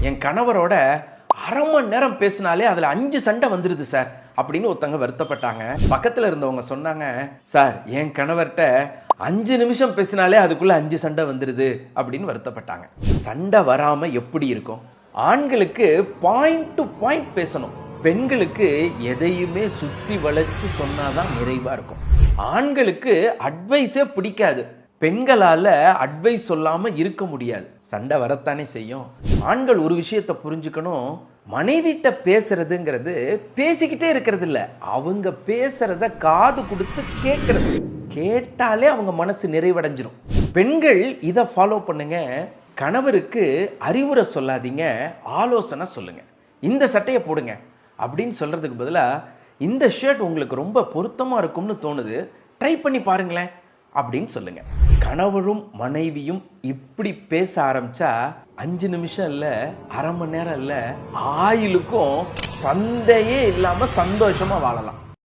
என் கணவரோட அரை மணி நேரம் பேசினாலே அதுல 5 சண்டை வந்துருது சார் அப்படின்னு ஒருத்தங்க வருத்தப்பட்டாங்க. பக்கத்துல இருந்தவங்க சொன்னாங்க, சார் என் கணவர்கிட்ட 5 நிமிஷம் பேசினாலே அதுக்குள்ள 5 சண்டை வந்துருது அப்படின்னு வருத்தப்பட்டாங்க. சண்டை வராம எப்படி இருக்கும்? ஆண்களுக்கு பாயிண்ட் டு பாயிண்ட் பேசணும், பெண்களுக்கு எதையுமே சுத்தி வளைச்சு சொன்னாதான் நிறைவா இருக்கும். ஆண்களுக்கு அட்வைஸே பிடிக்காது, பெண்களால அட்வைஸ் சொல்லாம இருக்க முடியாது. சண்டை வரத்தானே செய்யும். ஆண்கள் ஒரு விஷயத்தை புரிஞ்சுக்கணும், மனைவிட்ட பேசுறதுங்கிறது பேசிக்கிட்டே இருக்கிறது இல்ல, அவங்க பேசுறத காது கொடுத்து கேட்கறது. கேட்டாலே அவங்க மனசு நிறைவடைஞ்சிடும். பெண்கள் இதை ஃபாலோ பண்ணுங்க. கணவருக்கு அறிவுரை சொல்லாதீங்க, ஆலோசனை சொல்லுங்க. இந்த சட்டையை போடுங்க அப்படின்னு சொல்றதுக்கு பதிலா, இந்த ஷர்ட் உங்களுக்கு ரொம்ப பொருத்தமா இருக்கும்னு தோணுது, ட்ரை பண்ணி பாருங்களேன் அப்படின்னு சொல்லுங்க. கணவரும் மனைவியும் இப்படி பேச ஆரம்பிச்சா 5 நிமிஷம் இல்ல, அரை மணி நேரம் இல்ல, ஆயுளுக்கும் சண்டையே இல்லாம சந்தோஷமா வாழலாம்.